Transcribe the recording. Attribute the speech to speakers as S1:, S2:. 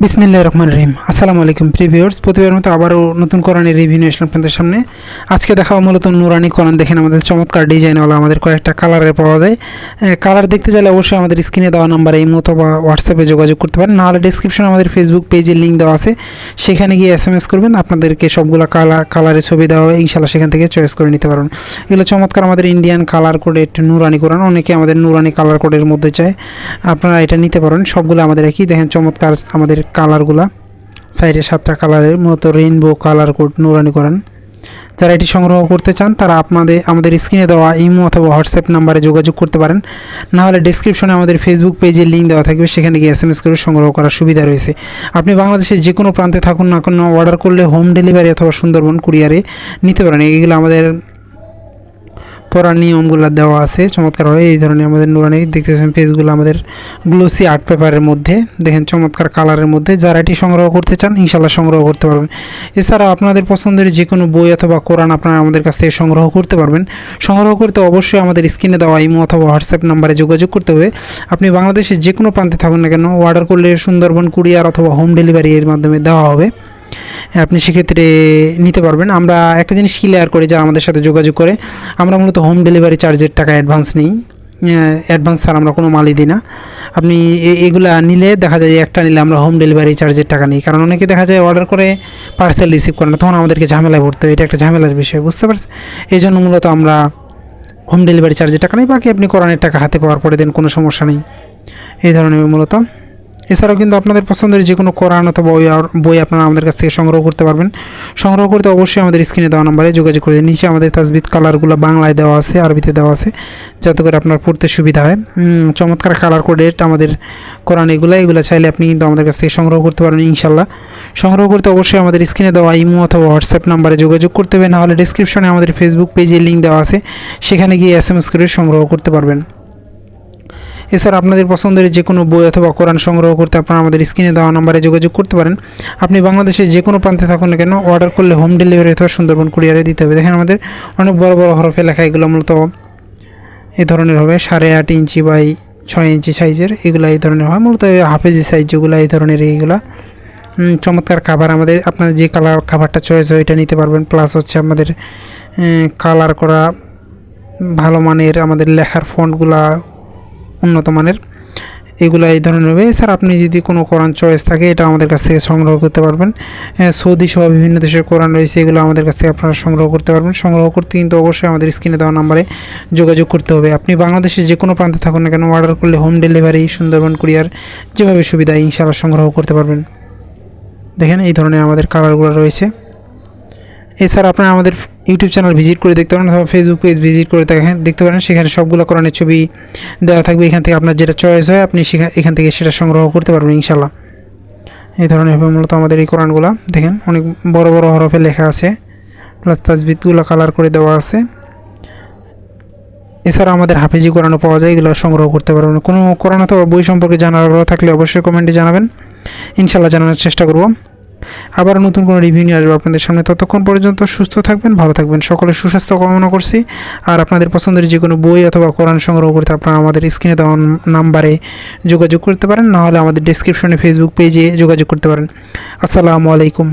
S1: বিসমিল্লাহির রহমানির রহিম। আসসালামু আলাইকুম প্রিভিউয়ার্স, প্রতিবারের মতো আবারও নতুন কোরআনের রিভিউ নিয়ে আসলাম আপনাদের সামনে। আজকে দেখাবো মূলত নুরানি কোরআন। দেখেন আমাদের চমৎকার ডিজাইনওয়ালা আমাদের কয়েকটা কালারে পাওয়া যায়। কালার দেখতে চাইলে অবশ্যই আমাদের স্ক্রিনে দেওয়া নাম্বারে ইমো অথবা হোয়াটসঅ্যাপে যোগাযোগ করতে পারেন, নাহলে ডিসক্রিপশনে আমাদের ফেসবুক পেজের লিঙ্ক দেওয়া আছে, সেখানে গিয়ে SMS করবেন, আপনাদেরকে সবগুলো কালারের ছবি দেওয়া হয়, ইনশাল্লাহ সেখান থেকে চয়েস করে নিতে পারবেন। এগুলো চমৎকার আমাদের ইন্ডিয়ান কালার কোডের নুরানি কোরআন। অনেকে আমাদের নুরানি কালার কোডের মধ্যে চায়, আপনারা এটা নিতে পারেন। সবগুলো আমাদের একই। দেখেন চমৎকার আমাদের কালারগুলো, সাইডে 7টা কালারের মূলত রেইনবো কালার কোড নুরানি কোরআন। যারা এটি সংগ্রহ করতে চান তারা আমাদের স্ক্রিনে দেওয়া ইমো অথবা হোয়াটসঅ্যাপ নাম্বারে যোগাযোগ করতে পারেন, নাহলে ডিসক্রিপশনে আমাদের ফেসবুক পেজের লিঙ্ক দেওয়া থাকবে, সেখানে গিয়ে SMS করে সংগ্রহ করার সুবিধা রয়েছে। আপনি বাংলাদেশের যে কোনো প্রান্তে থাকুন না কেন, অর্ডার করলে হোম ডেলিভারি অথবা সুন্দরবন কুরিয়ারে নিতে পারেন। এগুলো আমাদের পড়ার নিয়মগুলো দেওয়া আছে চমৎকারভাবে। এই ধরনের আমাদের নুরানি দেখতেছেন পেজগুলো আমাদের গ্লোসি আর্ট পেপারের মধ্যে, দেখেন চমৎকার কালারের মধ্যে। যারা এটি সংগ্রহ করতে চান ইনশাল্লাহ সংগ্রহ করতে পারবেন। এছাড়াও আপনাদের পছন্দের যে কোনো বই অথবা কোরআন আপনারা আমাদের কাছ থেকে সংগ্রহ করতে পারবেন। সংগ্রহ করতে অবশ্যই আমাদের স্ক্রিনে দেওয়া ইমো অথবা হোয়াটসঅ্যাপ নাম্বারে যোগাযোগ করতে হবে। আপনি বাংলাদেশের যে কোনো প্রান্তে থাকুন না কেন, অর্ডার করলে সুন্দরবন কুরিয়ার অথবা হোম ডেলিভারি এর মাধ্যমে দেওয়া হবে, আপনি সেক্ষেত্রে নিতে পারবেন। আমরা একটা জিনিস ক্লিয়ার করি, যারা আমাদের সাথে যোগাযোগ করে, আমরা মূলত হোম ডেলিভারি চার্জের টাকা অ্যাডভান্স নিই। অ্যাডভান্স ছাড়া আমরা কোনো মালই দিই না। আপনি এগুলা নিলে দেখা যায় একটা নিলে আমরা হোম ডেলিভারি চার্জের টাকা নিই, কারণ অনেকে দেখা যায় অর্ডার করে পার্সেল রিসিভ করে না, তখন আমাদেরকে ঝামেলায় পড়তে হয়। এটা একটা ঝামেলার বিষয়, বুঝতে পারছেন? এই জন্য মূলত আমরা হোম ডেলিভারি চার্জের টাকা নেই, বাকি আপনি কোরআনের টাকা হাতে পাওয়ার পরে দেন, কোনো সমস্যা নেই। এই ধরনের মূলত। এছাড়াও কিন্তু আপনাদের পছন্দের যে কোনো কোরআন অথবা বই আপনারা আমাদের কাছ থেকে সংগ্রহ করতে পারবেন। সংগ্রহ করতে অবশ্যই আমাদের স্ক্রিনে দেওয়া নাম্বারে যোগাযোগ করে। নিচে আমাদের তাজবিদ কালারগুলো বাংলায় দেওয়া আছে, আরবিতে দেওয়া আছে, যাতে করে আপনার পড়তে সুবিধা হয়। চমৎকার কালার কোডের আমাদের কোরআন এগুলো চাইলে আপনি কিন্তু আমাদের কাছ থেকে সংগ্রহ করতে পারবেন ইনশাল্লাহ। সংগ্রহ করতে অবশ্যই আমাদের স্ক্রিনে দেওয়া ইমো অথবা হোয়াটসঅ্যাপ নাম্বারে যোগাযোগ করতে হবে, নাহলে ডিসক্রিপশনে আমাদের ফেসবুক পেজের লিঙ্ক দেওয়া আছে, সেখানে গিয়ে SMS করে সংগ্রহ করতে পারবেন। এছাড়া আপনাদের পছন্দের যে কোনো বই অথবা কোরআন সংগ্রহ করতে আপনারা আমাদের স্ক্রিনে দেওয়া নাম্বারে যোগাযোগ করতে পারেন। আপনি বাংলাদেশের যে কোনো প্রান্তে থাকুন না কেন, অর্ডার করলে হোম ডেলিভারি অথবা সুন্দরবন কুরিয়ারে দিতে হবে। দেখেন আমাদের অনেক বড় বড় হরফে লেখা, এগুলো মূলত এই ধরনের হবে, 8.5 ইঞ্চি বাই 6 ইঞ্চি সাইজের, এগুলো এই ধরনের হয় মূলত হাফেজি সাইজ যেগুলো, এই ধরনের এইগুলা। চমৎকার কাভার আমাদের, আপনার যে কালার কাভারটা চয়েস হয় এটা নিতে পারবেন। প্লাস হচ্ছে আমাদের কালার করা ভালো মানের, আমাদের লেখার ফন্টগুলা উন্নত মানের, এগুলো এই ধরনের হবে। স্যার আপনি যদি কোনো কোরআন চয়েস থাকে এটা আমাদের কাছ থেকে সংগ্রহ করতে পারবেন। সৌদি সহ বিভিন্ন দেশের কোরআন রয়েছে, এগুলো আমাদের কাছ থেকে আপনারা সংগ্রহ করতে পারবেন। সংগ্রহ করতে কিন্তু অবশ্যই আমাদের স্ক্রিনে দেওয়া নাম্বারে যোগাযোগ করতে হবে। আপনি বাংলাদেশের যে কোনো প্রান্তে থাকুন না কেন, অর্ডার করলে হোম ডেলিভারি, সুন্দরবন কুরিয়ার, যেভাবে সুবিধা ইনশাআল্লাহ সংগ্রহ করতে পারবেন। দেখেন এই ধরনের আমাদের কালারগুলো রয়েছে। এছাড়া আপনারা আমাদের ইউটিউব চ্যানেল ভিজিট করে দেখতে পারেন অথবা ফেসবুক পেজ ভিজিট করে দেখতে পারেন, সেখানে সবগুলো কোরআনের ছবি দেওয়া থাকবে। এখান থেকে আপনার যেটা চয়েস হয় আপনি এখান থেকে সেটা সংগ্রহ করতে পারবেন ইনশাল্লাহ। এই ধরনের হবে মূলত আমাদের এই কোরআনগুলো। দেখেন অনেক বড় বড় হরফে লেখা আছে, প্লাস তাজবিদগুলো কালার করে দেওয়া আছে। এছাড়া আমাদের হাফেজি কোরআনও পাওয়া যায়, এগুলো সংগ্রহ করতে পারবেন। কোনো কোরআন অথবা বই সম্পর্কে জানার আগ্রহ থাকলে অবশ্যই কমেন্টে জানাবেন, ইনশাল্লাহ জানানোর চেষ্টা করব। আবার নতুন কোনো রিভিউ নিয়ে আসবো আপনাদের সামনে। ততক্ষণ পর্যন্ত সুস্থ থাকবেন, ভালো থাকবেন, সকলের সুস্বাস্থ্য কামনা করছি। আর আপনাদের পছন্দের যে কোনো বই অথবা কোরআন সংগ্রহ করতে আপনারা আমাদের স্ক্রিনে দেওয়া নাম্বারে যোগাযোগ করতে পারেন, নাহলে আমাদের ডেসক্রিপশনে ফেসবুক পেজে যোগাযোগ করতে পারেন। আসসালামু আলাইকুম।